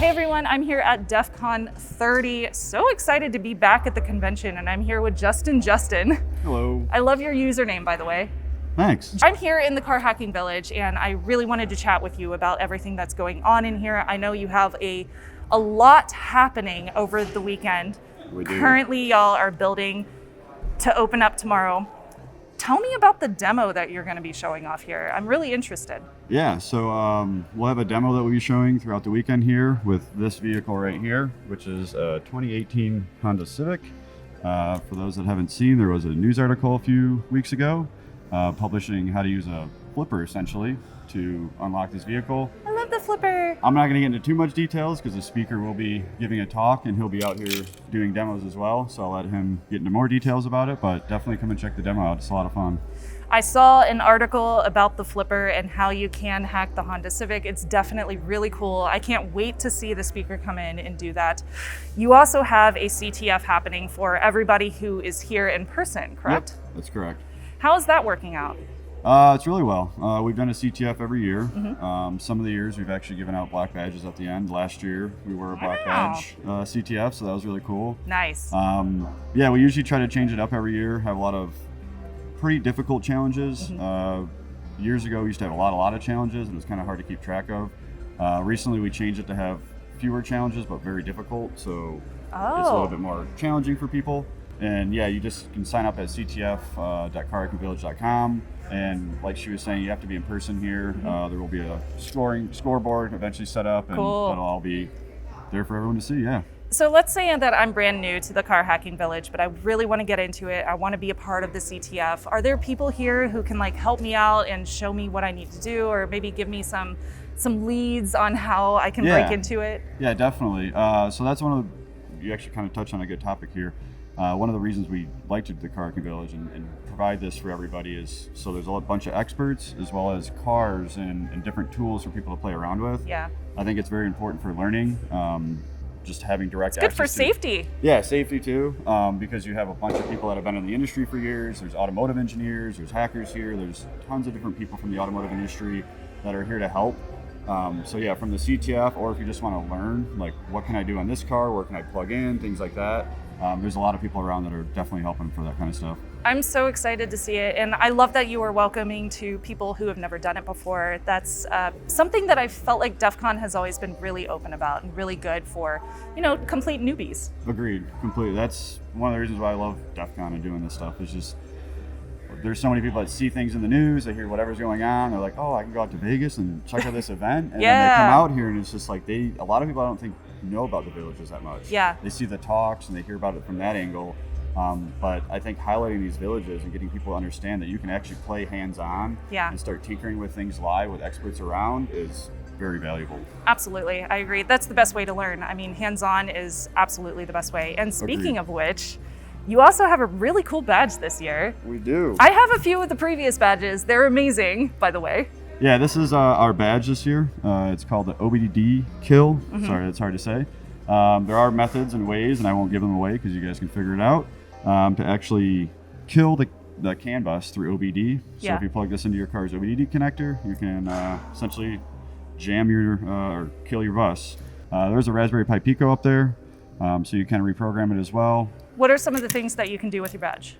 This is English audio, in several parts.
Hey everyone, I'm here at DEF CON 30. So excited to be back at the convention, and I'm here with Justin. Hello. I love your username, by the way. Thanks. I'm here in the car hacking village, and I really wanted to chat with you about everything that's going on in here. I know you have a lot happening over the weekend. We do. Currently, y'all are building to open up tomorrow. Tell me about the demo that you're going to be showing off here. I'm really interested. Yeah, so we'll have a demo that we'll be showing throughout the weekend here with this vehicle right here, which is a 2018 Honda Civic. For those that haven't seen, there was a news article a few weeks ago publishing how to use a flipper essentially to unlock this vehicle. I love the flipper. I'm not going to get into too much details because the speaker will be giving a talk and he'll be out here doing demos as well. So I'll let him get into more details about it, but definitely come and check the demo out. It's a lot of fun. I saw an article about the flipper and how you can hack the Honda Civic. It's definitely really cool. I can't wait to see the speaker come in and do that. You also have a CTF happening for everybody who is here in person, correct? Yep, that's correct. How is that working out? It's really well. We've done a CTF every year. Mm-hmm. Some of the years we've actually given out black badges at the end. Last year we were a black badge CTF, so that was really cool. Nice. Yeah, we usually try to change it up every year, have a lot of pretty difficult challenges. Mm-hmm. Years ago we used to have a lot of challenges and it was kind of hard to keep track of. Recently we changed it to have fewer challenges but very difficult, so it's a little bit more challenging for people. And yeah, you just can sign up at ctf.carhackingvillage.com. And like she was saying, you have to be in person here. There will be a scoreboard eventually set up, and Cool. that'll all be there for everyone to see. Yeah. So let's say that I'm brand new to the car hacking village, but I really want to get into it. I want to be a part of the CTF. Are there people here who can help me out and show me what I need to do, or maybe give me some leads on how I can break into it? Yeah, definitely. So that's one of you actually kind of touched on a good topic here. One of the reasons we like to do the car hacking village and provide this for everybody is so there's a bunch of experts as well as cars and different tools for people to play around with. Yeah. I think it's very important for learning. Just having direct It's access. good for safety. Yeah, safety too, because you have a bunch of people that have been in the industry for years. There's automotive engineers, there's hackers here, there's tons of different people from the automotive industry that are here to help. So yeah, from the CTF, or if you just want to learn, what can I do on this car, where can I plug in, things like that. There's a lot of people around that are definitely helping for that kind of stuff. I'm so excited to see it, and I love that you are welcoming to people who have never done it before. That's something that I felt like DEF CON has always been really open about and really good for, complete newbies. Agreed, completely. That's one of the reasons why I love DEF CON and doing this stuff. Is just there's so many people that see things in the news, they hear whatever's going on, they're like, oh, I can go out to Vegas and check out this event, and then they come out here and it's just a lot of people I don't think know about the villages that much. Yeah. They see the talks and they hear about it from that angle. But I think highlighting these villages and getting people to understand that you can actually play hands-on and start tinkering with things live with experts around is very valuable. Absolutely, I agree. That's the best way to learn. I mean, hands-on is absolutely the best way. And speaking of which, you also have a really cool badge this year. We do. I have a few of the previous badges. They're amazing, by the way. Yeah, this is our badge this year. It's called the Obd Kill. Sorry, that's hard to say. There are methods and ways, and I won't give them away because you guys can figure it out, to actually kill the CAN bus through OBD. So if you plug this into your car's OBD connector, you can essentially jam or kill your bus. There's a Raspberry Pi Pico up there, so you can reprogram it as well. What are some of the things that you can do with your badge?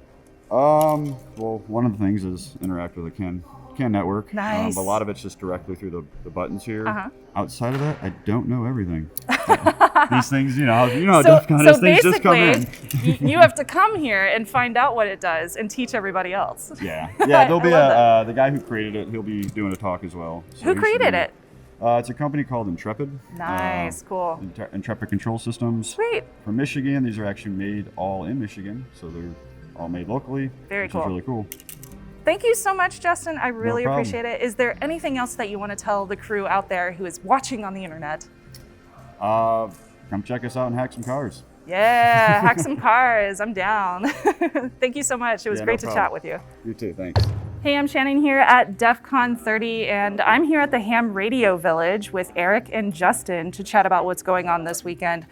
Well, one of the things is interact with the CAN network. Nice. But a lot of it's just directly through the buttons here. Outside of that, I don't know everything. These things, how DEF CON is, things just come in. You have to come here and find out what it does and teach everybody else. Yeah, there'll be the guy who created it, he'll be doing a talk as well. So who created it? It's a company called Intrepid. Nice, cool. Intrepid Control Systems. Sweet. From Michigan. These are actually made all in Michigan, so they're all made locally. Very cool. Which is really cool. Thank you so much, Justin. I really No problem. appreciate it. Is there anything else that you want to tell the crew out there who is watching on the internet? Come check us out and hack some cars. Yeah, hack some cars. I'm down. Thank you so much. It was great to chat with you. You too, thanks. Hey, I'm Shannon here at DEF CON 30, and I'm here at the Ham Radio Village with Eric and Justin to chat about what's going on this weekend.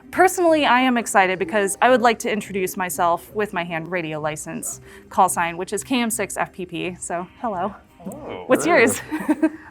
Personally, I am excited because I would like to introduce myself with my ham radio license call sign, which is KM6FPP. So, hello. Hello. What's yours?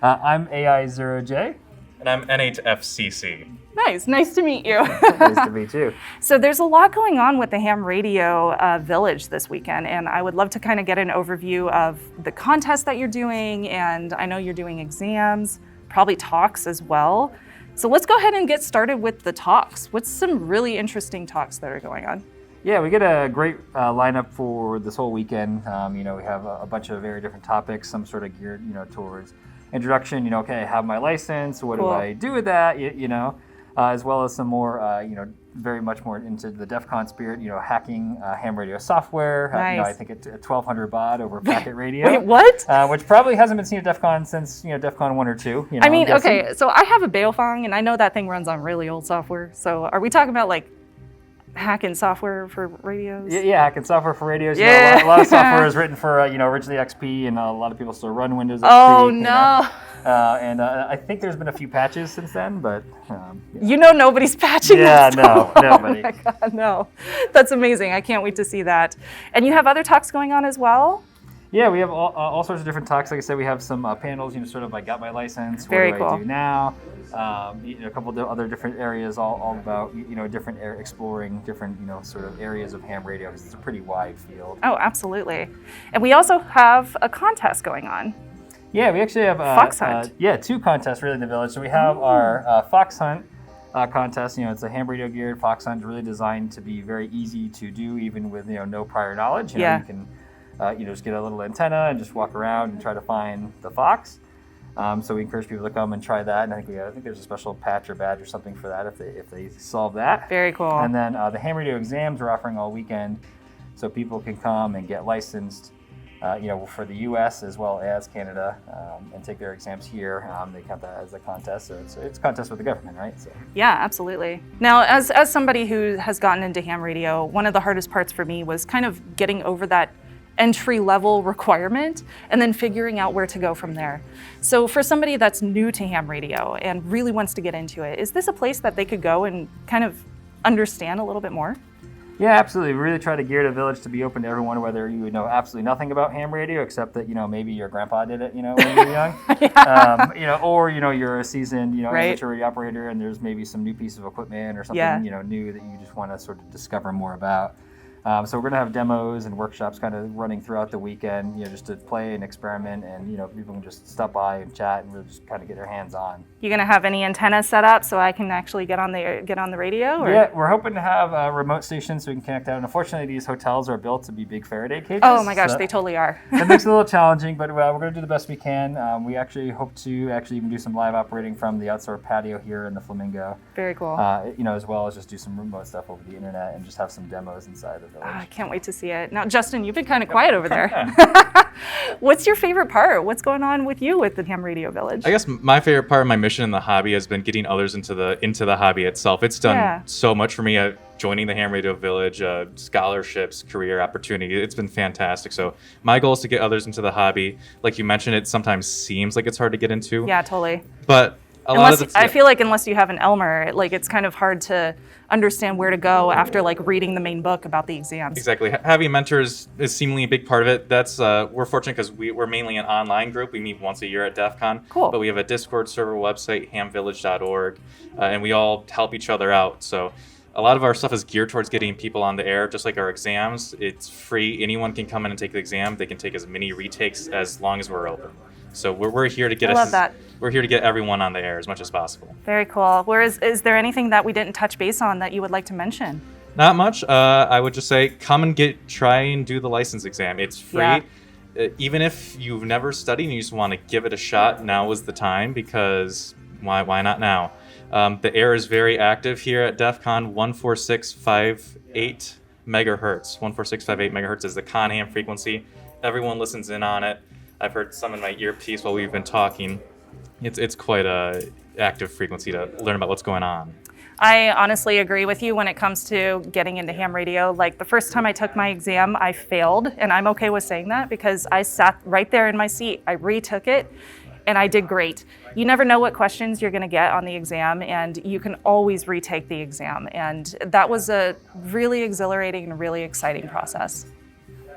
I'm AI0J. And I'm N8FCC. Nice to meet you. Nice to meet you. So there's a lot going on with the ham radio village this weekend, and I would love to kind of get an overview of the contest that you're doing, and I know you're doing exams, probably talks as well. So let's go ahead and get started with the talks. What's some really interesting talks that are going on? Yeah, we get a great lineup for this whole weekend. We have a bunch of very different topics, some sort of geared, towards introduction. Okay, I have my license. What do I do with that? As well as some more, very much more into the DEF CON spirit. Hacking ham radio software. Nice. I think at 1,200 baud over packet radio. Wait, what? Which probably hasn't been seen at DEF CON since DEF CON 1 or 2. I mean, okay, so I have a Baofeng, and I know that thing runs on really old software. So are we talking about like hacking software for radios? Yeah, hacking software for radios. Yeah. A lot of software is written for originally XP, and a lot of people still run Windows XP. Oh no! And I think there's been a few patches since then, but nobody's patching. Yeah, that no, stuff. nobody. Oh my God, no, that's amazing. I can't wait to see that. And you have other talks going on as well. Yeah, we have all sorts of different talks. Like I said, we have some panels. Sort of like got my license. Very what do cool. I do now? A couple of other different areas, all about different exploring different sort of areas of ham radio, because it's a pretty wide field. Oh, absolutely. And we also have a contest going on. Yeah, we actually have FoxHunt. 2 contests really in the village. So we have our FoxHunt contest. It's a ham radio geared FoxHunt, really designed to be very easy to do, even with no prior knowledge. You can just get a little antenna and just walk around and try to find the fox. So we encourage people to come and try that, and I think there's a special patch or badge or something for that if they solve that. Very cool. And then the ham radio exams we're offering all weekend, so people can come and get licensed, for the U.S. as well as Canada, and take their exams here. They count that as a contest, so it's a contest with the government, right? So. Yeah, absolutely. Now, as somebody who has gotten into ham radio, one of the hardest parts for me was kind of getting over that entry-level requirement and then figuring out where to go from there. So for somebody that's new to ham radio and really wants to get into it, is this a place that they could go and kind of understand a little bit more? Yeah, absolutely. We really try to gear the village to be open to everyone, whether you know absolutely nothing about ham radio, except that maybe your grandpa did it when you were young, or you're a seasoned amateur radio operator, and there's maybe some new piece of equipment or something new that you just want to sort of discover more about. So we're going to have demos and workshops kind of running throughout the weekend, just to play and experiment, and people can just stop by and chat and really just kind of get their hands on. You going to have any antennas set up so I can actually get on the radio? Or? Yeah, we're hoping to have remote stations so we can connect out. And unfortunately, these hotels are built to be big Faraday cages. Oh my gosh, they totally are. It makes it a little challenging, but we're going to do the best we can. We actually hope to even do some live operating from the outdoor patio here in the Flamingo. Very cool. As well as just do some remote stuff over the internet and just have some demos inside the village. I can't wait to see it. Now, Justin, you've been kind of quiet over there. What's your favorite part? What's going on with you with the ham radio village? I guess my favorite part of my mission in the hobby has been getting others into the hobby itself. It's done so much for me. Joining the ham radio village, scholarships, career opportunity. It's been fantastic. So my goal is to get others into the hobby. Like you mentioned, it sometimes seems like it's hard to get into. Yeah, totally. But I feel like unless you have an Elmer, it's kind of hard to understand where to go after reading the main book about the exams. Exactly. Having mentors is seemingly a big part of it. That's we're fortunate because we're mainly an online group. We meet once a year at DEF CON. Cool. But we have a Discord server website, hamvillage.org, and we all help each other out. So a lot of our stuff is geared towards getting people on the air, just like our exams. It's free. Anyone can come in and take the exam. They can take as many retakes as long as we're open. So we're here to get we're here to get everyone on the air as much as possible. Very cool. Is there anything that we didn't touch base on that you would like to mention? Not much. I would just say come and try and do the license exam. It's free. Yeah. Even if you've never studied and you just want to give it a shot, now is the time, because why not now? The air is very active here at DEF CON. 14658 megahertz. 14658 megahertz is the con ham frequency. Everyone listens in on it. I've heard some in my earpiece while we've been talking. It's quite a active frequency to learn about what's going on. I honestly agree with you when it comes to getting into ham radio. The first time I took my exam, I failed, and I'm okay with saying that because I sat right there in my seat. I retook it, and I did great. You never know what questions you're going to get on the exam, and you can always retake the exam. And that was a really exhilarating and really exciting process.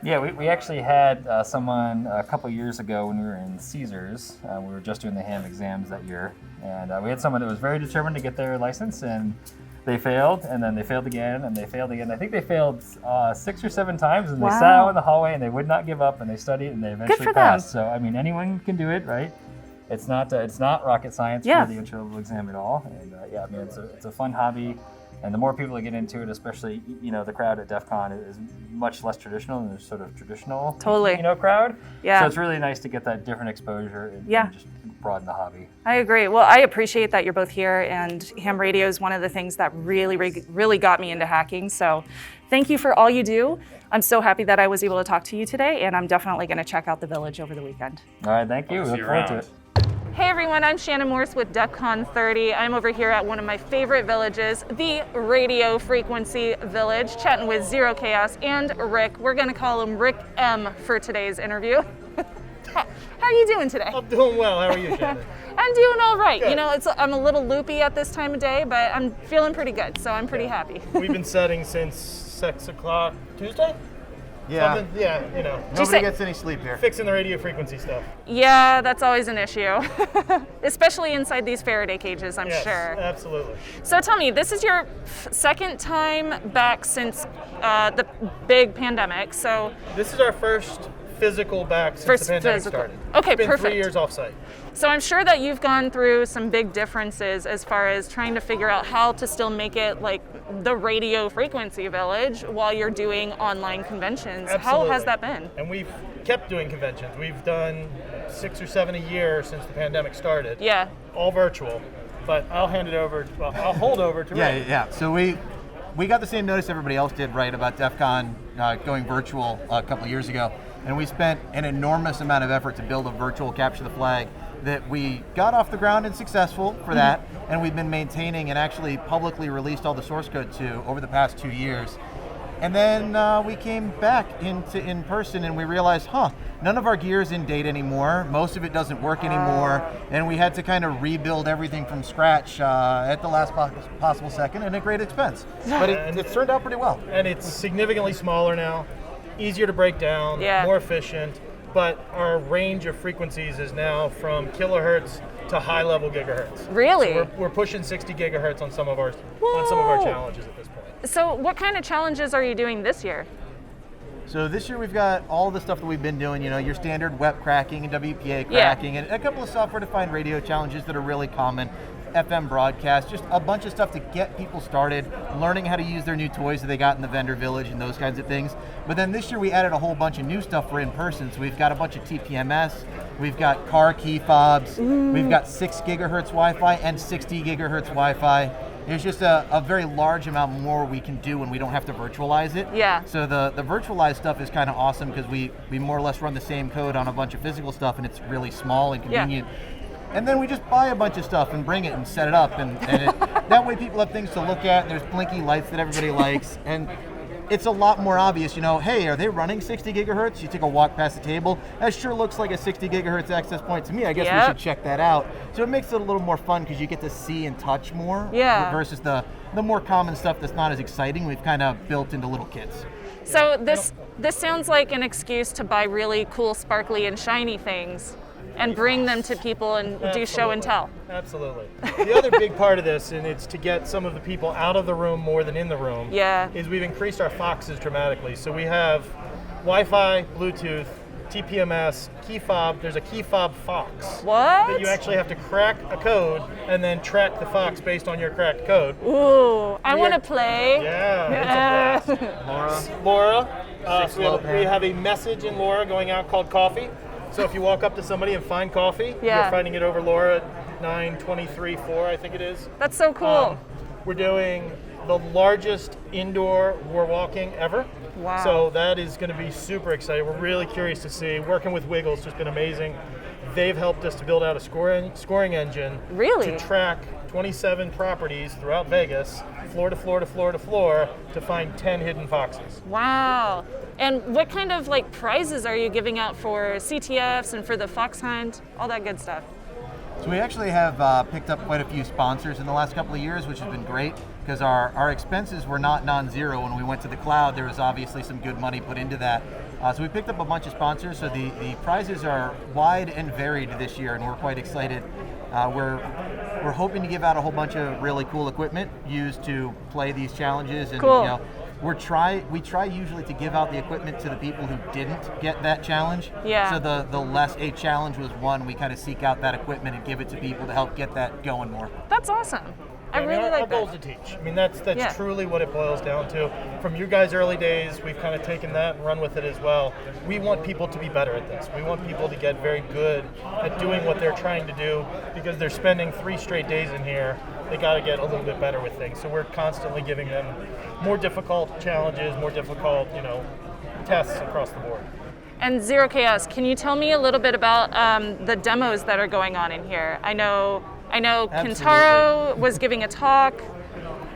Yeah, we actually had someone a couple years ago when we were in Caesars. We were just doing the ham exams that year, and we had someone that was very determined to get their license, and they failed, and then they failed again, and they failed again. I think they failed 6 or 7 times, and they sat out in the hallway, and they would not give up, and they studied, and they eventually passed. So, I mean, anyone can do it, right? It's not rocket science for the entry-level exam at all. And yeah, I mean, it's a fun hobby. And the more people that get into it, especially, the crowd at DEF CON is much less traditional than the sort of traditional, crowd. Yeah. So it's really nice to get that different exposure and just broaden the hobby. I agree. Well, I appreciate that you're both here, and ham radio is one of the things that really got me into hacking. So thank you for all you do. I'm so happy that I was able to talk to you today, and I'm definitely going to check out the village over the weekend. All right, thank you. We look forward to it. Hey everyone, I'm Shannon Morse with DEF CON 30. I'm over here at one of my favorite villages, the Radio Frequency Village, chatting with Zero Chaos and Rick. We're gonna call him Rick M for today's interview. How are you doing today? I'm doing well. How are you, Shannon? I'm doing all right. Good. I'm a little loopy at this time of day, but I'm feeling pretty good, so I'm pretty happy. We've been setting since 6 o'clock Tuesday? Yeah. Something, yeah, Nobody gets any sleep here. Fixing the radio frequency stuff. Yeah, that's always an issue, especially inside these Faraday cages, I'm Yes, sure. Absolutely. So tell me, this is your second time back since the big pandemic, so... This is our first physical back since the pandemic started. Okay, it's been perfect. 3 years off-site. So I'm sure that you've gone through some big differences as far as trying to figure out how to still make it like the Radio Frequency Village while you're doing online conventions. Absolutely. How has that been? And we've kept doing conventions. We've done 6 or 7 a year since the pandemic started. Yeah. All virtual. But I'll hold over to Rick. Yeah. So we got the same notice everybody else did, right, about DEF CON going virtual a couple of years ago. And we spent an enormous amount of effort to build a virtual capture the flag that we got off the ground and successful for that. And we've been maintaining and actually publicly released all the source code to over the past 2 years. And then we came back into in person and we realized, none of our gear is in date anymore. Most of it doesn't work anymore. And we had to kind of rebuild everything from scratch at the last possible second and at great expense. But it's turned out pretty well. And it's significantly smaller now, easier to break down, more efficient. But our range of frequencies is now from kilohertz to high-level gigahertz. Really? So we're pushing 60 gigahertz on some of our challenges at this point. So what kind of challenges are you doing this year? So this year we've got all the stuff that we've been doing, your standard web cracking and WPA cracking, and a couple of software-defined radio challenges that are really common, FM broadcast, just a bunch of stuff to get people started, learning how to use their new toys that they got in the vendor village and those kinds of things. But then this year we added a whole bunch of new stuff for in-person. So we've got a bunch of TPMS, we've got car key fobs, we've got 6 gigahertz Wi-Fi and 60 gigahertz Wi-Fi. There's just a very large amount more we can do when we don't have to virtualize it. Yeah. So the virtualized stuff is kind of awesome because we more or less run the same code on a bunch of physical stuff and it's really small and convenient. And then we just buy a bunch of stuff and bring it and set it up. And that way people have things to look at. And there's blinky lights that everybody likes. And it's a lot more obvious, hey, are they running 60 gigahertz? You take a walk past the table. That sure looks like a 60 gigahertz access point to me. I guess we should check that out. So it makes it a little more fun because you get to see and touch more versus the more common stuff that's not as exciting. We've kind of built into little kits. So this sounds like an excuse to buy really cool, sparkly, and shiny things and bring them to people and do show and tell. Absolutely. The other big part of this, and it's to get some of the people out of the room more than in the room, is we've increased our Foxes dramatically. So we have Wi-Fi, Bluetooth, TPMS, key fob. There's a key fob Fox. What? That you actually have to crack a code and then track the Fox based on your cracked code. Ooh, I want to play. Yeah, it's a blast. Laura. So we have a message in Laura going out called coffee. So if you walk up to somebody and find coffee, you're finding it over Laura at 9:23.4, I think it is. That's so cool. We're doing the largest indoor war walking ever. Wow. So that is going to be super exciting. We're really curious to see. Working with Wiggles has been amazing. They've helped us to build out a scoring engine to track 27 properties throughout Vegas, floor to floor to floor to floor, to find 10 hidden foxes. Wow. And what kind of prizes are you giving out for CTFs and for the FoxHunt, all that good stuff? So we actually have picked up quite a few sponsors in the last couple of years, which has been great because our expenses were not non-zero when we went to the cloud. There was obviously some good money put into that. So we picked up a bunch of sponsors, so the prizes are wide and varied this year, and we're quite excited. We're hoping to give out a whole bunch of really cool equipment used to play these challenges, and Cool. we try usually to give out the equipment to the people who didn't get that challenge. Yeah. So the less a challenge was won, we kind of seek out that equipment and give it to people to help get that going more. That's awesome. I really our like goal that. is to teach. I mean, that's Yeah. truly what it boils down to. From you guys' early days, we've kind of taken that and run with it as well. We want people to be better at this. We want people to get very good at doing what they're trying to do, because they're spending 3 straight days in here. They got to get a little bit better with things. So we're constantly giving them more difficult challenges, more difficult, tests across the board. And Zero Chaos, can you tell me a little bit about the demos that are going on in here? I know Kentaro was giving a talk.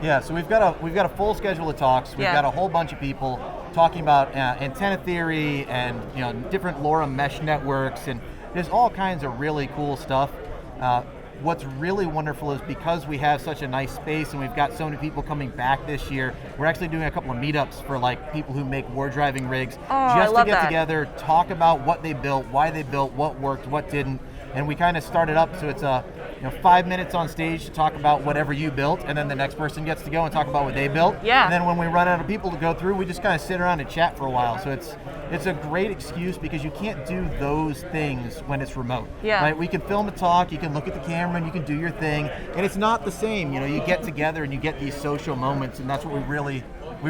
Yeah, so we've got a full schedule of talks. We've got a whole bunch of people talking about antenna theory and different LoRa mesh networks, and there's all kinds of really cool stuff. What's really wonderful is because we have such a nice space and we've got so many people coming back this year, we're actually doing a couple of meetups for like people who make war driving rigs, just to get together, talk about what they built, why they built, what worked, what didn't. And we kind of started up so it's 5 minutes on stage to talk about whatever you built, and then the next person gets to go and talk about what they built. Yeah. And then when we run out of people to go through, we just kind of sit around and chat for a while. So it's a great excuse because you can't do those things when it's remote. Yeah. Right? We can film a talk, you can look at the camera, and you can do your thing, and it's not the same. You get together and you get these social moments, and that's what we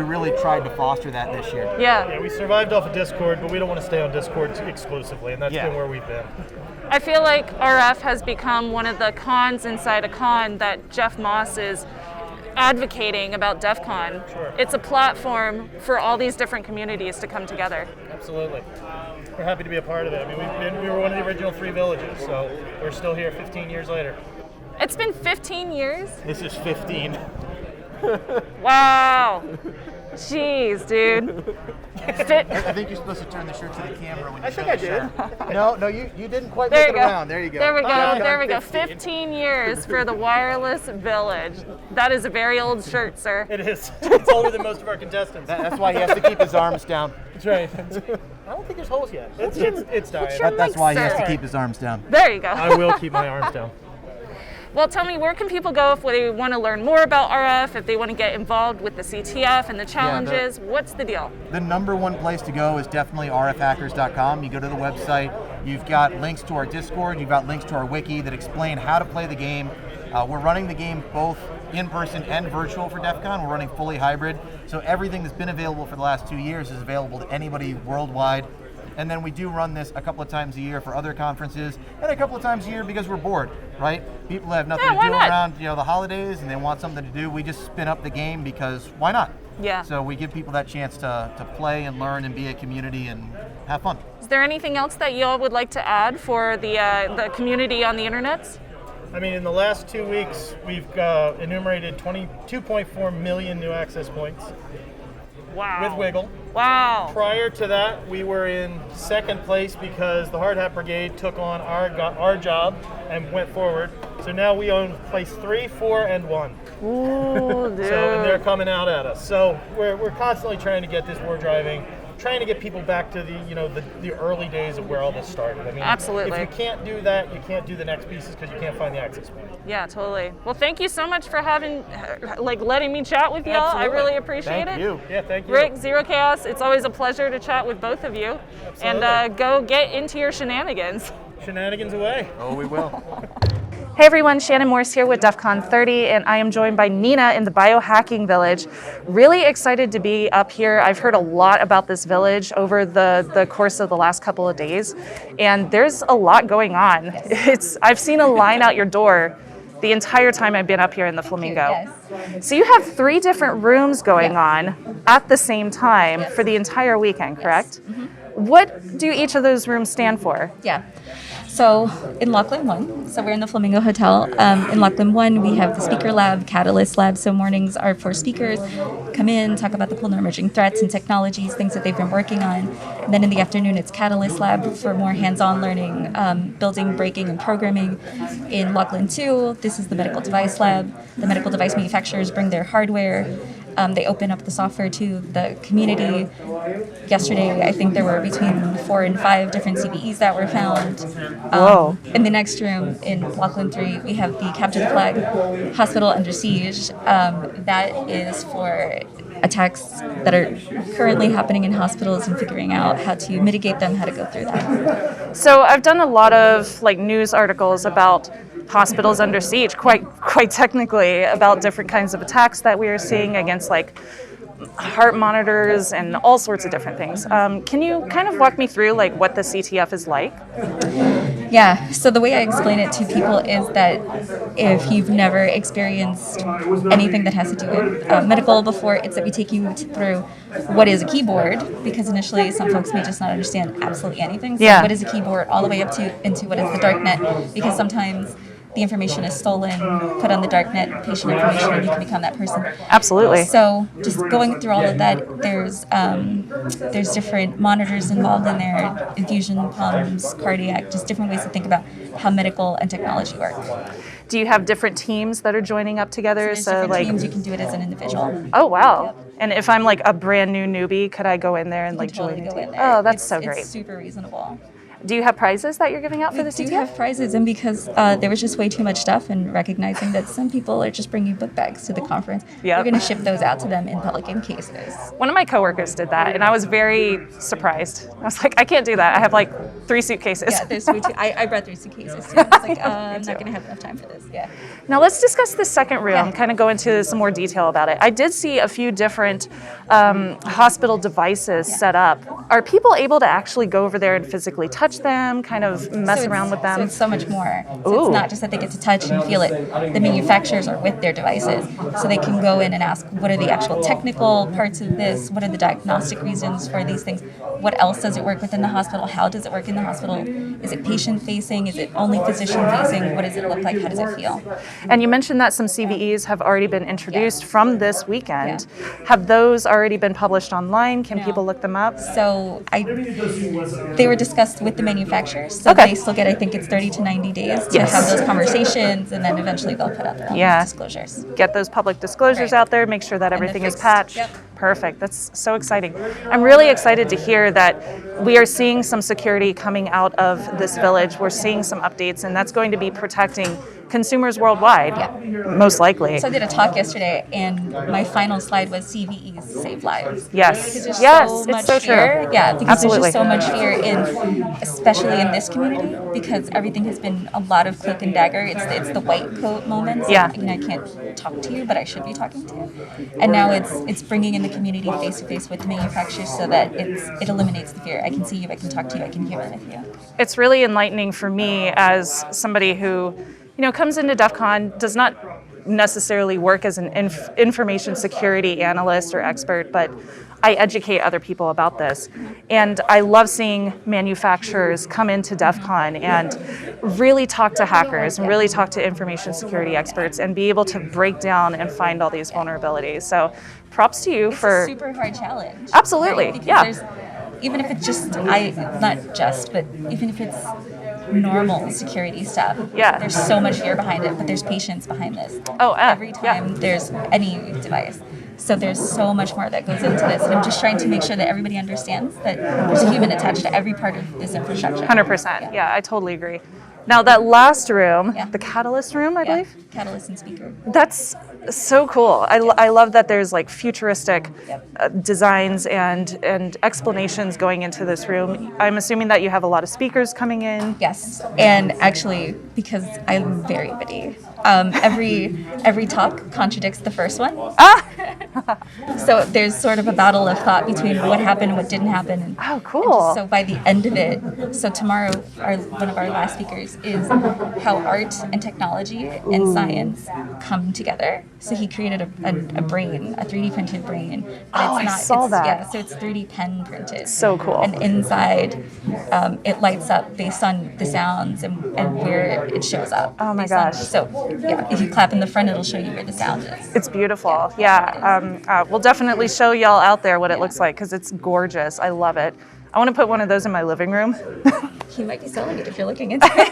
really tried to foster that this year. Yeah. We survived off of Discord, but we don't want to stay on Discord exclusively, and that's been where we've been. I feel like RF has become one of the cons inside a con that Jeff Moss is advocating about DEF CON. Sure. It's a platform for all these different communities to come together. Absolutely. We're happy to be a part of it. I mean, we were one of the original 3 villages, so we're still here 15 years later. It's been 15 years? This is 15. Wow. Jeez, dude. I think you're supposed to turn the shirt to the camera when you show I the shirt. did. No, you didn't quite There make you it go. around. There you go. There we go. DEF CON There we go. 15 years for the wireless village. That is a very old shirt, sir. It is. It's older than most of our contestants. That's why he has to keep his arms down. That's right. I don't think there's holes yet. It's dying. That's why he has to sir. keep his arms down. There you go. I will keep my arms down. Well, tell me, where can people go if they want to learn more about RF, if they want to get involved with the CTF and the challenges? What's the deal? The number one place to go is definitely rfhackers.com. You go to the website, you've got links to our Discord, you've got links to our wiki that explain how to play the game. We're running the game both in person and virtual for DEF CON. We're running fully hybrid. So everything that's been available for the last 2 years is available to anybody worldwide. And then we do run this a couple of times a year for other conferences, and a couple of times a year because we're bored, right? People have nothing to why do not? around the holidays, and they want something to do. We just spin up the game because why not? Yeah. So we give people that chance to play and learn and be a community and have fun. Is there anything else that y'all would like to add for the community on the internet? I mean, in the last 2 weeks, we've enumerated 22.4 million new access points. Wow. With Wiggle. Wow. Prior to that, we were in second place because the Hard Hat Brigade took on our job and went forward. So now we own place 3, 4, and 1. Ooh, dude. And they're coming out at us. So we're constantly trying to get this war driving, trying to get people back to the early days of where all this started. I mean, absolutely. If you can't do that, you can't do the next pieces because you can't find the access point. Yeah, totally. Well, thank you so much for letting me chat with y'all. Absolutely. I really appreciate it. Thank you. Yeah, thank you. Rick, Zero Chaos, it's always a pleasure to chat with both of you. Absolutely. And go get into your shenanigans. Shenanigans away. Oh, we will. Hey everyone, Shannon Morse here with DEF CON 30, and I am joined by Nina in the Biohacking Village. Really excited to be up here. I've heard a lot about this village over the course of the last couple of days, and there's a lot going on. I've seen a line out your door the entire time I've been up here in the Flamingo. Yes. So you have 3 different rooms going on at the same time for the entire weekend, correct? Mm-hmm. What do each of those rooms stand for? Yeah. So in Lachlan 1, so we're in the Flamingo Hotel. In Lachlan 1, we have the speaker lab, catalyst lab. So mornings are for speakers, come in, talk about the polar emerging threats and technologies, things that they've been working on. And then in the afternoon, it's catalyst lab for more hands-on learning, building, breaking, and programming. In Lachlan 2, this is the medical device lab. The medical device manufacturers bring their hardware. They open up the software to the community. Yesterday, I think there were between 4 and 5 different CVEs that were found. Whoa. In the next room, in Lachlan 3, we have the Capture the Flag Hospital Under Siege. That is for attacks that are currently happening in hospitals and figuring out how to mitigate them, how to go through that. So I've done a lot of like news articles about hospitals under siege, quite technically, about different kinds of attacks that we are seeing against like heart monitors and all sorts of different things. Can you kind of walk me through like what the CTF is like? Yeah, so the way I explain it to people is that if you've never experienced anything that has to do with medical before, it's that we take you through what is a keyboard, because initially some folks may just not understand absolutely anything. So what is a keyboard, all the way up to into what is the darknet, because sometimes the information is stolen, put on the darknet, patient information, and you can become that person. Absolutely. So just going through all of that, there's different monitors involved in there, infusion pumps, cardiac, just different ways to think about how medical and technology work. Do you have different teams that are joining up together? So there's different teams, you can do it as an individual. Oh, wow. Yep. And if I'm like a brand new newbie, could I go in there and like totally join? Go in there. Oh, that's so great. It's super reasonable. Do you have prizes that you're giving out for the CTF? We do have prizes, and because there was just way too much stuff, and recognizing that some people are just bringing book bags to the conference, we're going to ship those out to them in public in cases. One of my coworkers did that, and I was very surprised. I was like, I can't do that. I have like 3 suitcases. Yeah, there's 3 too. I brought 3 suitcases too. I was like, I'm not going to have enough time for this. Yeah. Now let's discuss the second room, kind of go into some more detail about it. I did see a few different hospital devices set up. Are people able to actually go over there and physically touch them, kind of mess around with them? So it's so much more. So it's not just that they get to touch and feel it. The manufacturers are with their devices. So they can go in and ask, what are the actual technical parts of this? What are the diagnostic reasons for these things? What else does it work within the hospital? How does it work in the hospital? Is it patient-facing? Is it only physician-facing? What does it look like? How does it feel? And you mentioned that some CVEs have already been introduced from this weekend. Have those already been published online? Can people look them up? So they were discussed with the manufacturers. So they still get, I think it's 30 to 90 days to have those conversations, and then eventually they'll put out their own disclosures. Get those public disclosures out there, make sure that everything is patched. Perfect. That's so exciting. I'm really excited to hear that we are seeing some security coming out of this village. We're seeing some updates, and that's going to be protecting consumers worldwide, most likely. So I did a talk yesterday, and my final slide was CVEs save lives. Yes. Because there's so much so fear. true. Yeah, because Absolutely. there's just so much fear especially in this community, because everything has been a lot of cloak and dagger. It's the white coat moments. I can't talk to you, but I should be talking to you. And now it's bringing in the community face to face with the manufacturers, so that it eliminates the fear. I can see you, I can talk to you, I can hear with you. It's really enlightening for me as somebody who, comes into DEF CON, does not necessarily work as an information security analyst or expert, but I educate other people about this. And I love seeing manufacturers come into DEF CON and really talk to hackers and really talk to information security experts and be able to break down and find all these vulnerabilities. So props to you it's for... a super hard challenge. Absolutely, right? Even if it's just, but even if it's normal security stuff, there's so much fear behind it, but there's patience behind this. Every time there's any device. So there's so much more that goes into this, and I'm just trying to make sure that everybody understands that there's a human attached to every part of this infrastructure. 100%, I totally agree. Now that last room, the Catalyst room, I believe? Catalyst and speaker. That's so cool. I love that there's like futuristic designs and explanations going into this room. I'm assuming that you have a lot of speakers coming in. Yes, and actually, because I'm very witty, every talk contradicts the first one. So there's sort of a battle of thought between what happened and what didn't happen. Cool. So by the end of it, so tomorrow, one of our last speakers is how art and technology and science come together. So he created a brain, a 3D printed brain. But I saw that. Yeah, so it's 3D pen printed. So cool. And inside, it lights up based on the sounds and where it shows up. Oh my gosh. So if you clap in the front, it'll show you where the sound is. It's beautiful. We'll definitely show y'all out there what it looks like, because it's gorgeous. I love it. I want to put one of those in my living room. He might be selling it if you're looking into it. So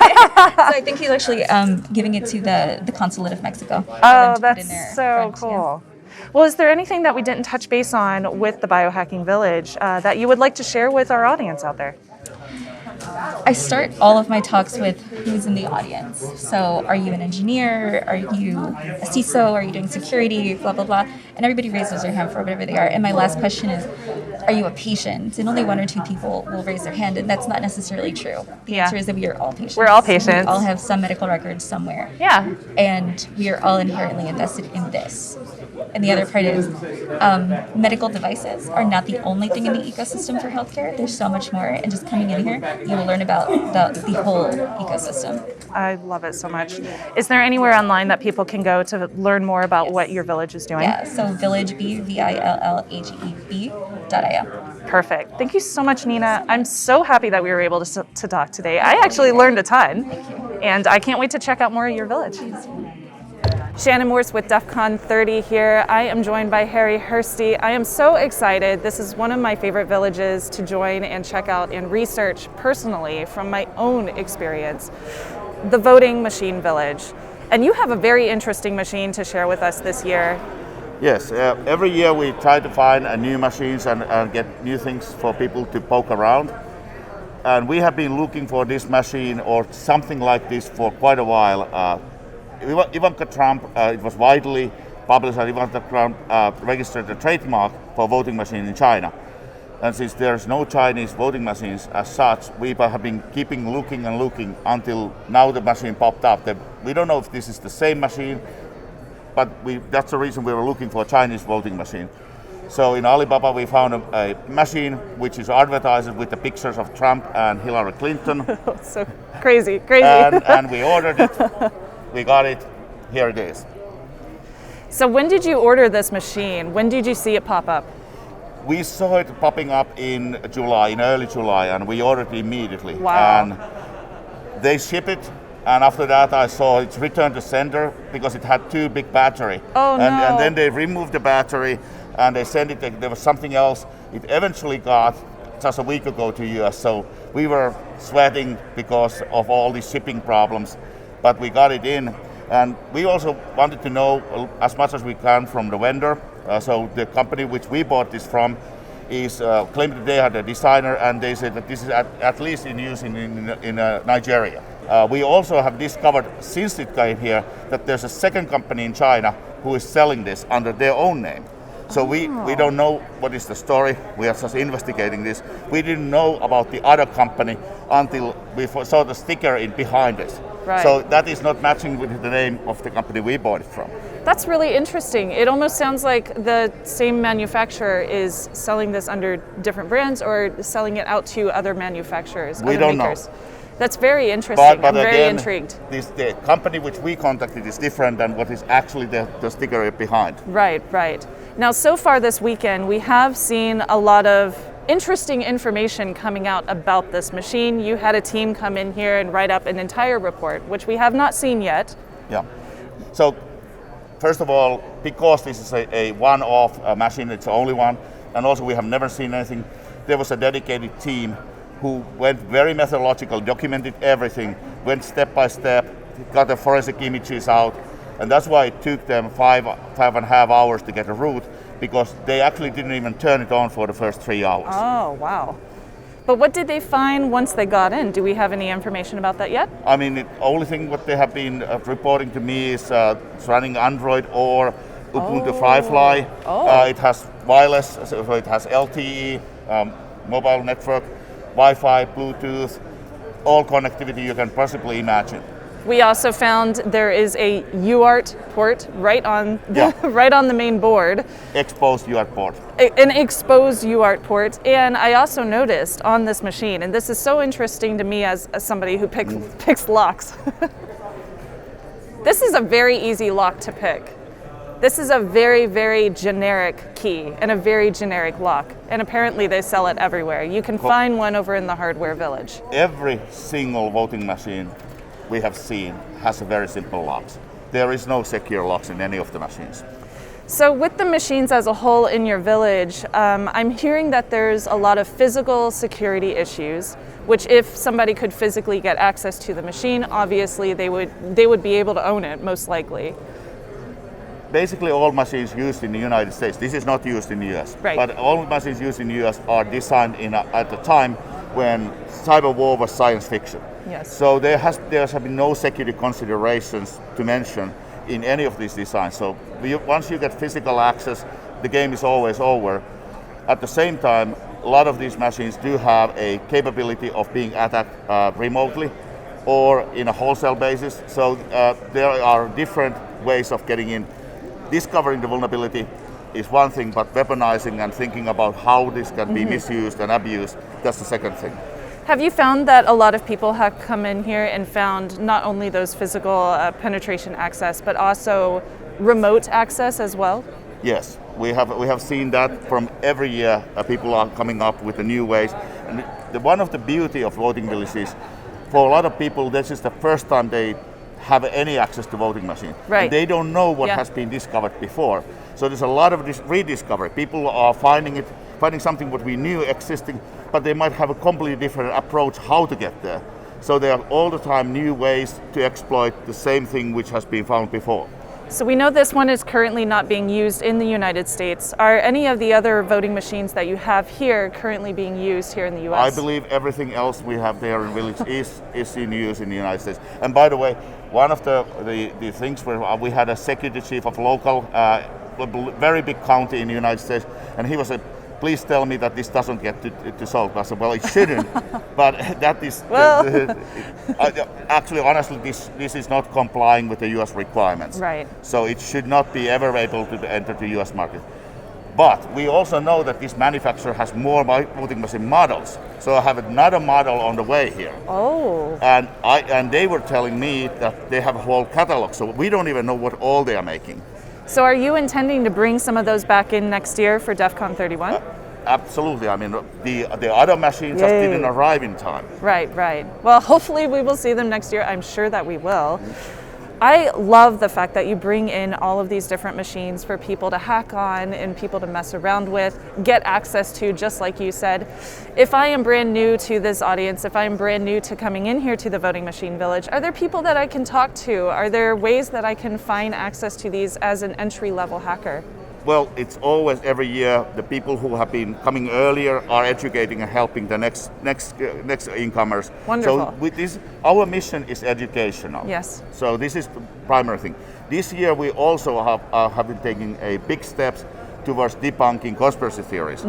I think he's actually giving it to the consulate of Mexico. Oh, that's so cool. Well, is there anything that we didn't touch base on with the Biohacking Village that you would like to share with our audience out there? I start all of my talks with who's in the audience. So are you an engineer? Are you a CISO? Are you doing security? Blah, blah, blah. And everybody raises their hand for whatever they are. And my last question is, are you a patient? And only 1 or 2 people will raise their hand, and that's not necessarily true. The answer is that we are all patients. We're all patients. We all have some medical records somewhere. Yeah. And we are all inherently invested in this. And the other part is medical devices are not the only thing in the ecosystem for healthcare. There's so much more. And just coming in here, you will learn about the whole ecosystem. I love it so much. Is there anywhere online that people can go to learn more about what your village is doing? Yeah, so villageb, VILLAGEB.io. Perfect. Thank you so much, Nina. I'm so happy that we were able to talk today. I actually learned a ton. And I can't wait to check out more of your village. Shannon Morse with DEF CON 30 here. I am joined by Harry Hursty. I am so excited. This is one of my favorite villages to join and check out and research personally from my own experience, the Voting Machine Village. And you have a very interesting machine to share with us this year. Yes, every year we try to find new machines and get new things for people to poke around. And we have been looking for this machine or something like this for quite a while. Ivanka Trump, it was widely published that Ivanka Trump registered a trademark for voting machine in China. And since there's no Chinese voting machines as such, we have been keeping looking and looking until now the machine popped up. We don't know if this is the same machine, but that's the reason we were looking for a Chinese voting machine. So in Alibaba we found a machine which is advertised with the pictures of Trump and Hillary Clinton. So crazy. And we ordered it. We got it, here it is. So when did you order this machine? When did you see it pop up? We saw it popping up in July, in early July, and we ordered it immediately. Wow. And they ship it, and after that I saw it's returned to sender because it had too big battery. Oh no. And then they removed the battery and they sent it, there was something else. It eventually got just a week ago to US, so we were sweating because of all these shipping problems. But we got it in, and we also wanted to know as much as we can from the vendor. So the company which we bought this from is claimed that they had a designer, and they said that this is at least in use in Nigeria. We also have discovered since it came here that there's a second company in China who is selling this under their own name. So we don't know what is the story. We are just investigating this. We didn't know about the other company until we saw the sticker behind it. Right. So that is not matching with the name of the company we bought it from. That's really interesting. It almost sounds like the same manufacturer is selling this under different brands or selling it out to other manufacturers, we other don't makers. know. That's very interesting. But I'm very again, intrigued. The company which we contacted is different than what is actually the sticker behind. Right. Now, so far this weekend, we have seen a lot of interesting information coming out about this machine. You had a team come in here and write up an entire report, which we have not seen yet. Yeah. So, first of all, because this is a one-off machine, it's the only one, and also we have never seen anything, there was a dedicated team who went very methodological, documented everything, went step by step, got the forensic images out, and that's why it took them five and a half hours to get a route, because they actually didn't even turn it on for the first 3 hours. Oh, wow. But what did they find once they got in? Do we have any information about that yet? I mean, the only thing what they have been reporting to me is it's running Android or Ubuntu Firefly. It has wireless, so it has LTE, mobile network, Wi-Fi, Bluetooth, all connectivity you can possibly imagine. We also found there is a UART port right on the main board. Exposed UART port. An exposed UART port. And I also noticed on this machine, and this is so interesting to me as somebody who picks locks. This is a very easy lock to pick. This is a very, very generic key and a very generic lock. And apparently they sell it everywhere. You can find one over in the Hardware Village. Every single voting machine we have seen has a very simple locks. There is no secure locks in any of the machines. So with the machines as a whole in your village, I'm hearing that there's a lot of physical security issues, which if somebody could physically get access to the machine, obviously they would be able to own it, most likely. basically all machines used in the United States, this is not used in the US, Right. but all machines used in the US are designed at the time when cyber war was science fiction. Yes. So there have been no security considerations to mention in any of these designs. So once you get physical access, the game is always over. At the same time, a lot of these machines do have a capability of being attacked remotely or in a wholesale basis. So there are different ways of getting in. Discovering the vulnerability is one thing, but weaponizing and thinking about how this can be misused and abused, that's the second thing. Have you found that a lot of people have come in here and found not only those physical penetration access, but also remote access as well? Yes, we have seen that from every year. People are coming up with the new ways. And one of the beauty of voting villages, for a lot of people, this is the first time they have any access to voting machine. Right. And they don't know what has been discovered before. So there's a lot of rediscovery. People are finding something what we knew existing, but they might have a completely different approach how to get there. So there are all the time new ways to exploit the same thing which has been found before. So we know this one is currently not being used in the United States. Are any of the other voting machines that you have here currently being used here in the US? I believe everything else we have there in Village is in use in the United States. And by the way, one of the things where we had a security chief of local, very big county in the United States, and he was please tell me that this doesn't get to solve. I said, well, it shouldn't, but that is, actually, honestly, this is not complying with the US requirements. Right. So it should not be ever able to enter the US market. But we also know that this manufacturer has more voting machine models. So I have another model on the way here. Oh. And they were telling me that they have a whole catalog, so we don't even know what all they are making. So are you intending to bring some of those back in next year for DEF CON 31? Absolutely. I mean, the other machines just didn't arrive in time. Right, right. Well, hopefully we will see them next year. I'm sure that we will. I love the fact that you bring in all of these different machines for people to hack on and people to mess around with, get access to, just like you said. If I am brand new to this audience, if I'm brand new to coming in here to the Voting Machine Village, are there people that I can talk to? Are there ways that I can find access to these as an entry-level hacker? Well, it's always every year the people who have been coming earlier are educating and helping the next incomers. Wonderful. So with this, our mission is educational. Yes. So this is the primary thing. This year we also have been taking a big steps towards debunking conspiracy theories.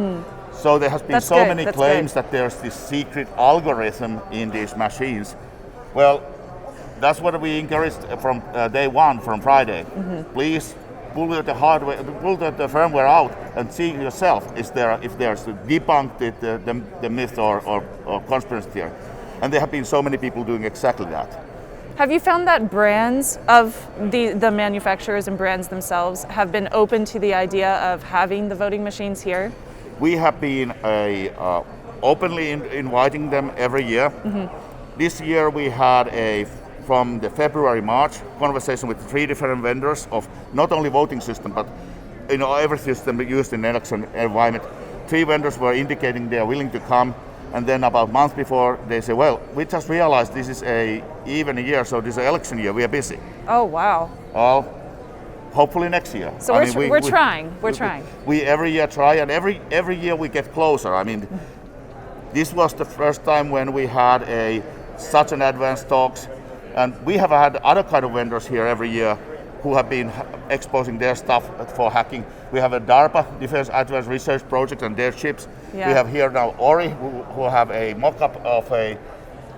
So there has been many claims that there's this secret algorithm in these machines. Well, that's what we encouraged from day one, from Friday. Please pull the firmware out and see yourself if there's to debunk the myth or conspiracy theory. And there have been so many people doing exactly that. Have you found that brands of the manufacturers and brands themselves have been open to the idea of having the voting machines here? We have been openly inviting them every year. This year we had from the February-March conversation with 3 different vendors of not only voting system, but every system used in election environment. 3 vendors were indicating they are willing to come, and then about a month before they say, well, we just realized this is even a year, so this is an election year, we are busy. Oh, wow. Well, hopefully next year. So we're trying. We every year try, and every year we get closer. I mean, this was the first time when we had such an advanced talks. And we have had other kind of vendors here every year who have been exposing their stuff for hacking. We have a DARPA, Defense Advanced Research Project, and their chips. Yeah. We have here now ORI, who have a mock-up of a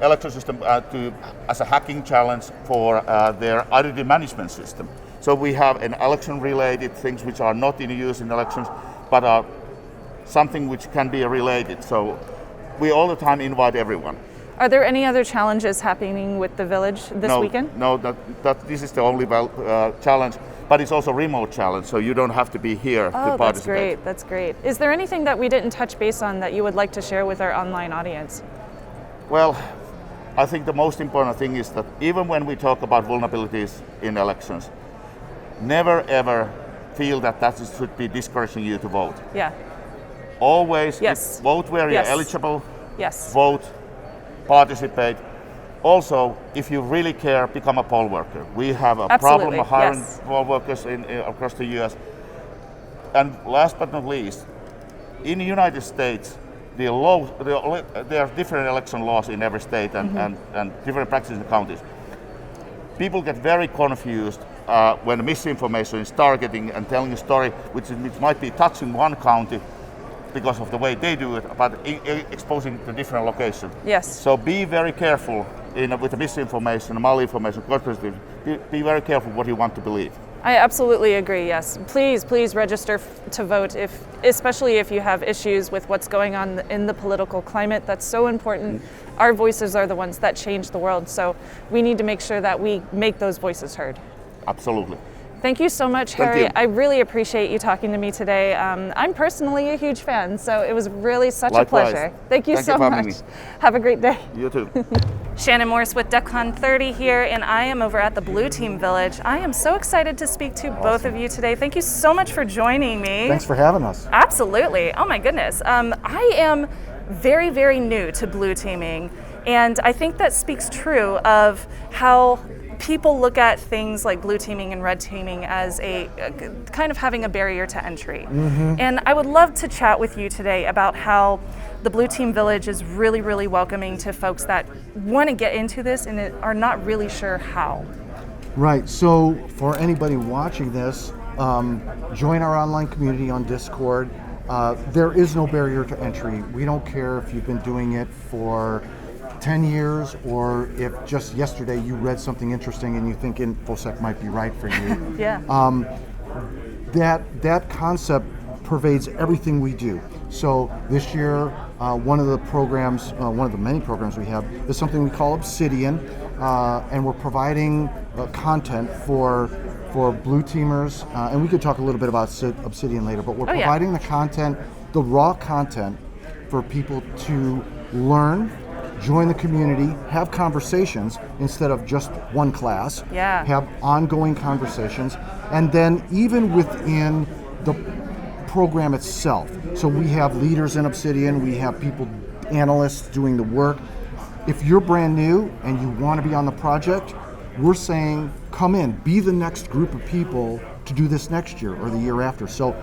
election system as a hacking challenge for their identity management system. So we have an election-related things which are not in use in elections, but are something which can be related. So we all the time invite everyone. Are there any other challenges happening with the village this weekend? No, this is the only challenge, but it's also a remote challenge, so you don't have to be here to participate. That's great. Is there anything that we didn't touch base on that you would like to share with our online audience? Well, I think the most important thing is that even when we talk about vulnerabilities in elections, never ever feel that should be discouraging you to vote. Yeah. Always vote where you're eligible. Yes. Vote, participate. Also, if you really care, become a poll worker. We have a Absolutely, problem of hiring yes. poll workers across the U.S. And last but not least, in the United States, there are different election laws in every state and different practices in counties. People get very confused when misinformation is targeting and telling a story which might be touching one county because of the way they do it, but exposing to different locations. Yes. So be very careful with the misinformation, malinformation, conspiracy. Be very careful what you want to believe. I absolutely agree, yes. Please register to vote, especially if you have issues with what's going on in the political climate. That's so important. Our voices are the ones that change the world, so we need to make sure that we make those voices heard. Absolutely. Thank you so much, Thank Harry. you. I really appreciate you talking to me today. I'm personally a huge fan, so it was really such Likewise. a pleasure. Thank you Thank so you for having much. me. Have a great day. You too. Shannon Morris with DEF CON 30 here, and I am over at the Blue Team Village. I am so excited to speak to both of you today. Thank you so much for joining me. Thanks for having us. Absolutely. Oh my goodness. I am very, very new to blue teaming, and I think that speaks true of how people look at things like blue teaming and red teaming as a kind of having a barrier to entry. And I would love to chat with you today about how the Blue Team Village is really, really welcoming to folks that want to get into this and are not really sure how. Right, so for anybody watching this, join our online community on Discord. There is no barrier to entry. We don't care if you've been doing it for 10 years or if just yesterday you read something interesting and you think InfoSec might be right for you. Yeah. That concept pervades everything we do. So this year, one of the programs, one of the many programs we have, is something we call Obsidian, and we're providing content for blue teamers, and we could talk a little bit about Obsidian later, but we're providing the content, the raw content, for people to learn, join the community, have conversations instead of just one class, have ongoing conversations, and then even within the program itself. So we have leaders in Obsidian, we have people, analysts doing the work. If you're brand new and you want to be on the project, we're saying come in, be the next group of people to do this next year or the year after. So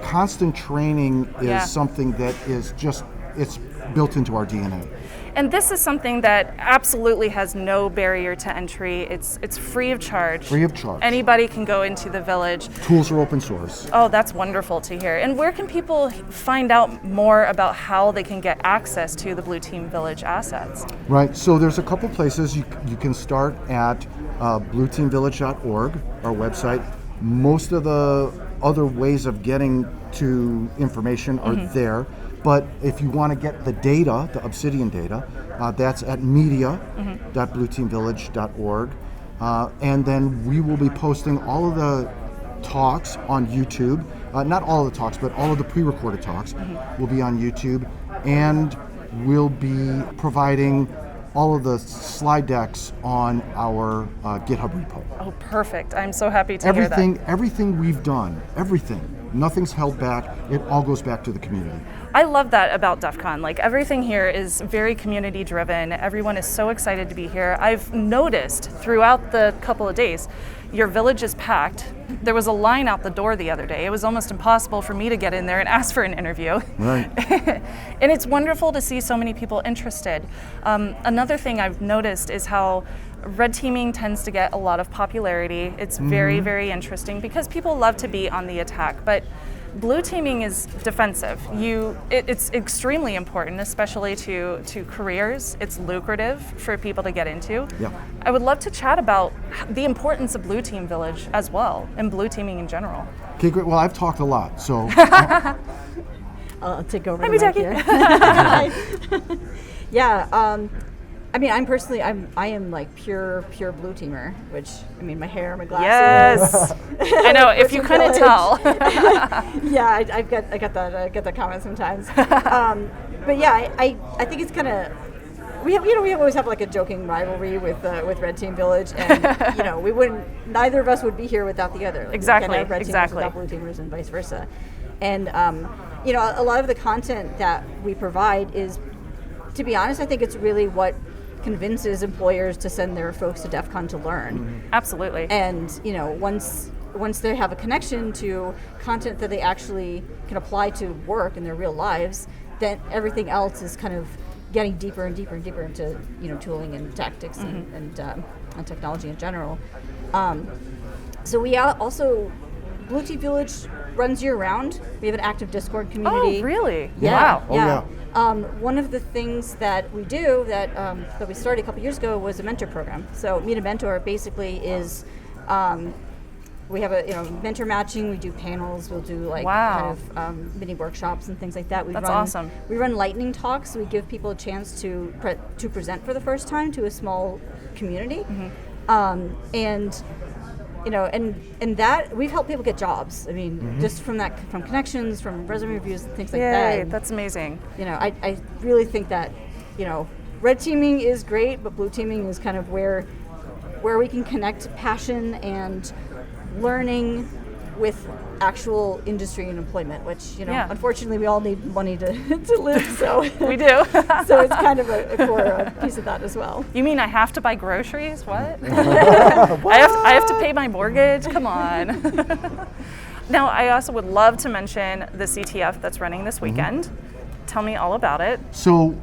constant training is something that is just, it's built into our DNA. And this is something that absolutely has no barrier to entry. It's free of charge. Free of charge. Anybody can go into the village. Tools are open source. Oh, that's wonderful to hear. And where can people find out more about how they can get access to the Blue Team Village assets? Right, so there's a couple places. You can start at blueteamvillage.org, our website. Most of the other ways of getting to information are there. But if you want to get the data, the Obsidian data, that's at media.blueteamvillage.org. And then we will be posting all of the talks on YouTube. Not all of the talks, but all of the pre-recorded talks will be on YouTube. And we'll be providing all of the slide decks on our GitHub repo. Oh, perfect. I'm so happy to hear that. Everything we've done, everything. Nothing's held back. It all goes back to the community. I love that about DEF CON. Like, everything here is very community driven. Everyone is so excited to be here. I've noticed throughout the couple of days, your village is packed. There was a line out the door the other day. It was almost impossible for me to get in there and ask for an interview. Right. And it's wonderful to see so many people interested. Another thing I've noticed is how red teaming tends to get a lot of popularity. It's very, very interesting because people love to be on the attack, but blue teaming is defensive. It's extremely important, especially to careers. It's lucrative for people to get into. Yeah. I would love to chat about the importance of Blue Team Village as well, and blue teaming in general. Okay, great. Well, I've talked a lot, so. I'll take over. Hi, Jackie. Yeah. I mean, I am like pure blue teamer, which, I mean, my hair, my glasses. Yes. I know, if you couldn't tell. Yeah, I get that comment sometimes. But yeah, I think it's kind of, we always have like a joking rivalry with Red Team Village, and neither of us would be here without the other. Like, exactly. We can't have red teamers without blue teamers and vice versa. And a lot of the content that we provide is, to be honest, I think it's really what convinces employers to send their folks to DEF CON to learn. Absolutely. And once they have a connection to content that they actually can apply to work in their real lives, then everything else is kind of getting deeper and deeper and deeper into tooling and tactics and technology in general. So we also, Blue Team Village runs year round. We have an active Discord community. Oh, really? Yeah. Wow. Oh, yeah. One of the things that we do that we started a couple years ago was a mentor program. So Meet a Mentor basically is we have a mentor matching. We do panels. We'll do kind of mini workshops and things like that. That's awesome. We run lightning talks. We give people a chance to present for the first time to a small community, and that we've helped people get jobs. I mean, just from connections, from resume reviews, and things like that. And, that's amazing. I really think that red teaming is great, but blue teaming is kind of where we can connect passion and learning with actual industry and employment, which unfortunately we all need money to live, so we do. So it's kind of a core piece of that as well. You mean I have to buy groceries? What? I have to pay my mortgage? Come on. Now, I also would love to mention the CTF that's running this weekend. Tell me all about it. So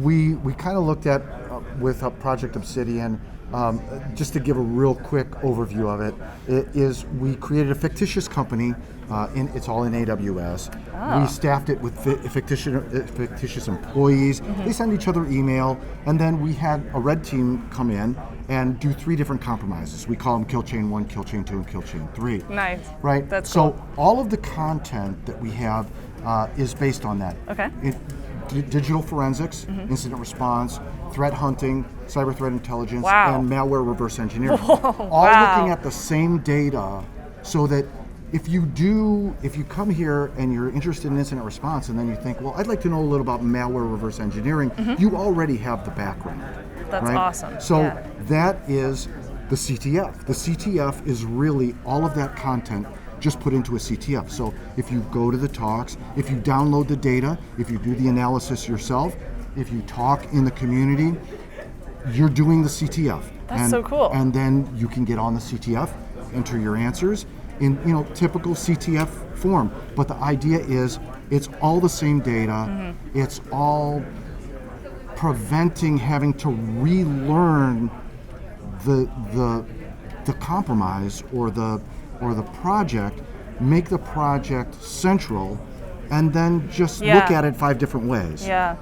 we kind of looked at with Project Obsidian. Just to give a real quick overview of it, we created a fictitious company. It's all in AWS. We staffed it with fictitious employees. They send each other email, and then we had a red team come in and do 3 different compromises. We call them Kill Chain 1, Kill Chain 2, and Kill Chain 3. Nice. Right? That's so cool. all of the content that we have is based on that. Okay. Digital forensics, incident response, threat hunting, cyber threat intelligence, Wow. and malware reverse engineering. Whoa, all wow. looking at the same data, so that if you come here and you're interested in incident response, and then you think, well, I'd like to know a little about malware reverse engineering, you already have the background. That's right? awesome. So Yeah. that is the CTF. The CTF is really all of that content just put into a CTF. So if you go to the talks, if you download the data, if you do the analysis yourself, if you talk in the community, you're doing the CTF. That's so cool. And then you can get on the CTF, enter your answers in typical CTF form. But the idea is it's all the same data. It's all preventing having to relearn the compromise or the project, make the project central, and then just look at it 5 different ways. Yeah.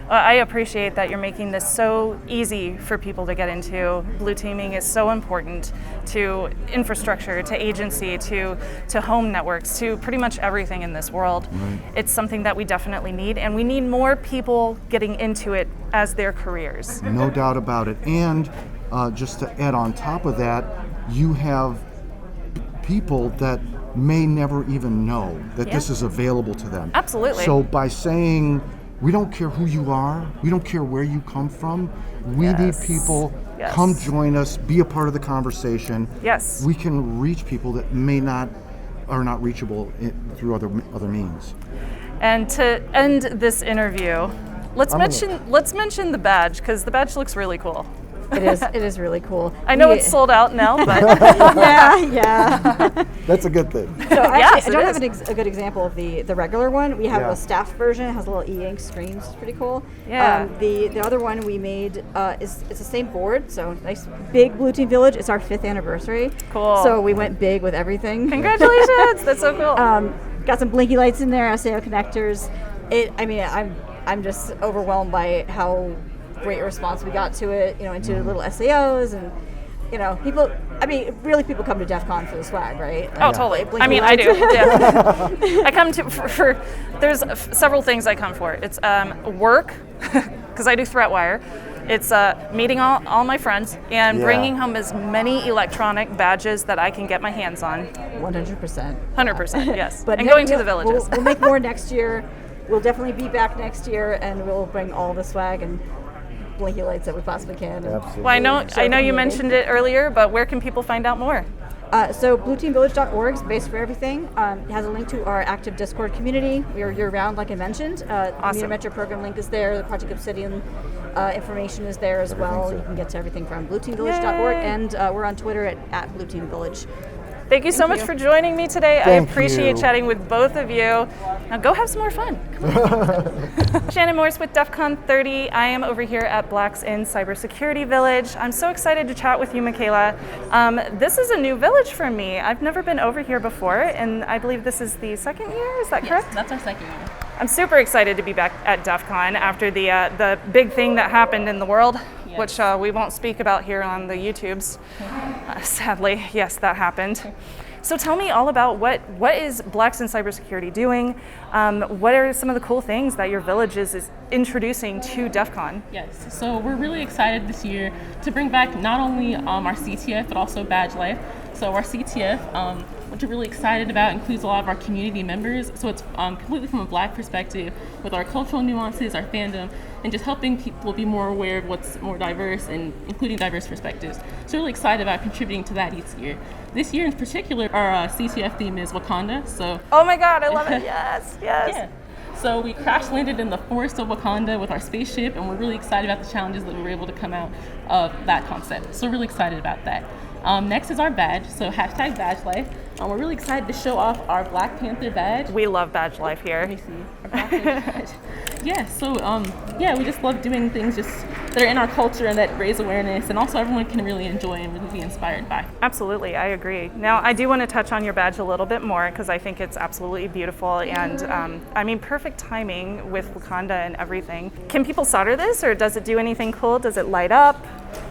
I appreciate that you're making this so easy for people to get into. Blue teaming is so important to infrastructure, to agency, to home networks, to pretty much everything in this world. Right. It's something that we definitely need, and we need more people getting into it as their careers. No doubt about it. And just to add on top of that, you have people that may never even know that this is available to them. Absolutely. So by saying, we don't care who you are, we don't care where you come from, we need people, come join us, be a part of the conversation. Yes. We can reach people that are not reachable through other means. And to end this interview, let's mention the badge, because the badge looks really cool. It is really cool. I know it's sold out now, but yeah. That's a good thing. So actually, Yes, I don't it have a good example of the regular one. We have a staff version. It has a little e-ink screen. It's pretty cool. Yeah. The other one we made it's the same board. So nice big Blue Team Village. It's our 5th anniversary. Cool. So we went big with everything. Congratulations! That's so cool. Got some blinky lights in there, SAO connectors. I'm just overwhelmed by how great response we got to it, into little SAOs and, people, people come to DEF CON for the swag, right? Oh, totally. I do. Yeah. I come for there's several things I come for. It's work, because I do ThreatWire. It's meeting all my friends and bringing home as many electronic badges that I can get my hands on. 100%. 100%, yes. But and going to the villages. We'll make more next year. We'll definitely be back next year, and we'll bring all the swag and blinky lights that we possibly can. Absolutely. Well, I know you mentioned it earlier, but where can people find out more? So blueteamvillage.org is the base for everything. It has a link to our active Discord community. We are year-round, like I mentioned. Awesome. The Metro program link is there. The Project Obsidian information is there as well. You can get to everything from blueteamvillage.org, and we're on Twitter at blueteamvillage. Thank you so much for joining me today. I appreciate you. chatting with both of you. Now go have some more fun. Shannon Morse with DEF CON 30. I am over here at Blacks in Cybersecurity Village. I'm so excited to chat with you, Michaela. This is a new village for me. I've never been over here before, and I believe this is the second year. Is that correct? Yes, that's our second year. I'm super excited to be back at DEF CON after the big thing that happened in the world, which we won't speak about here on the YouTubes. Sadly, yes, that happened. So tell me all about what is Blacks in Cybersecurity doing? What are some of the cool things that your village is introducing to DEF CON? Yes, so we're really excited this year to bring back not only our CTF, but also Badge Life. So our CTF, which we're really excited about, includes a lot of our community members. So it's completely from a Black perspective with our cultural nuances, our fandom, and just helping people be more aware of what's more diverse and including diverse perspectives. So we're really excited about contributing to that each year. This year in particular, our CTF theme is Wakanda. So oh my God, I love it. Yes, yes. Yeah. So we crash landed in the forest of Wakanda with our spaceship, and we're really excited about the challenges that we were able to come out of that concept. So we're really excited about that. Next is our badge, so hashtag Badge Life. We're really excited to show off our Black Panther badge. We love Badge Life here. Let me see. Our Black Panther badge. Yeah, so we just love doing things just that are in our culture and that raise awareness, and also everyone can really enjoy and really be inspired by. Absolutely, I agree. Now, I do want to touch on your badge a little bit more because I think it's absolutely beautiful, and I mean, perfect timing with Wakanda and everything. Can people solder this, or does it do anything cool? Does it light up?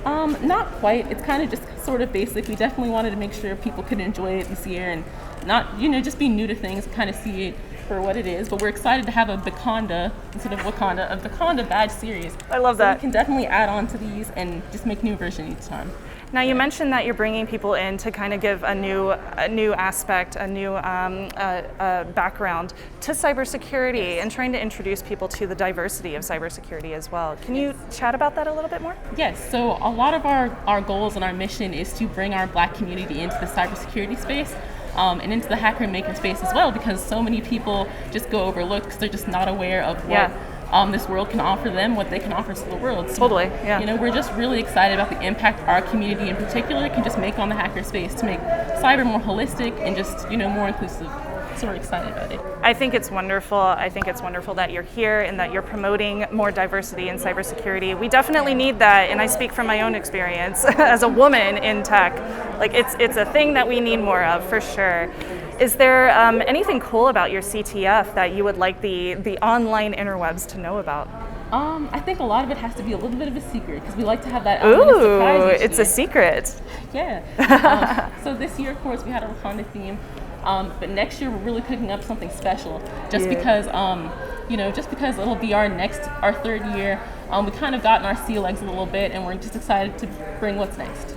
Not quite. It's kind of just sort of basic. We definitely wanted to make sure people could enjoy it this year and not, just be new to things, kind of see it for what it is. But we're excited to have a Wakanda instead of Wakanda, a Wakanda badge series. I love that. So we can definitely add on to these and just make new versions each time. Now you mentioned that you're bringing people in to kind of give a new aspect, a new background to cybersecurity and trying to introduce people to the diversity of cybersecurity as well. Can you chat about that a little bit more? Yes, so a lot of our goals and our mission is to bring our Black community into the cybersecurity space. And into the hacker and maker space as well, because so many people just go overlooked because they're just not aware of what this world can offer them, what they can offer to the world. So, totally, yeah. We're just really excited about the impact our community in particular can just make on the hacker space to make cyber more holistic and just, more inclusive. So we're excited about it. I think it's wonderful. I think it's wonderful that you're here and that you're promoting more diversity in cybersecurity. We definitely need that, and I speak from my own experience as a woman in tech. Like it's a thing that we need more of for sure. Is there anything cool about your CTF that you would like the online interwebs to know about? I think a lot of it has to be a little bit of a secret because we like to have that Ooh, surprise it's a secret. Yeah. So this year, of course, we had a Wakanda theme. But next year we're really cooking up something special, just because it'll be our third year. We kind of gotten our sea legs a little bit, and we're just excited to bring what's next.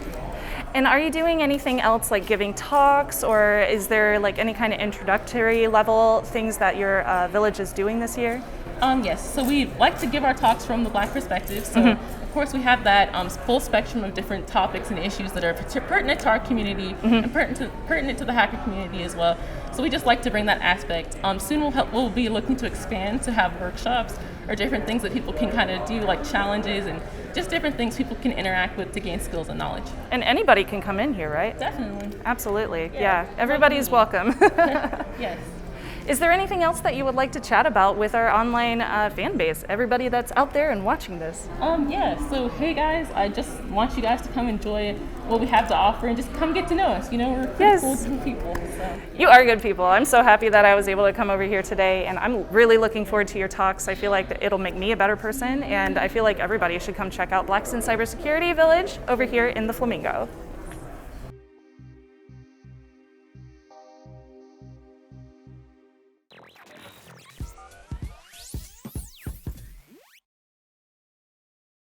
And are you doing anything else like giving talks, or is there like any kind of introductory level things that your village is doing this year? Yes, so we like to give our talks from the Black perspective. So of course we have that full spectrum of different topics and issues that are pertinent to our community and pertinent to the hacker community as well. So we just like to bring that aspect. Soon we'll be looking to expand to have workshops or different things that people can kind of do, like challenges and just different things people can interact with to gain skills and knowledge. And anybody can come in here, right? Definitely. Absolutely, yeah. Everybody's welcome. Yes. Is there anything else that you would like to chat about with our online fan base, everybody that's out there and watching this? So hey guys, I just want you guys to come enjoy what we have to offer and just come get to know us. We're pretty cool different people. So. You are good people. I'm so happy that I was able to come over here today, and I'm really looking forward to your talks. I feel like it'll make me a better person, and I feel like everybody should come check out Blacks in Cybersecurity Village over here in the Flamingo.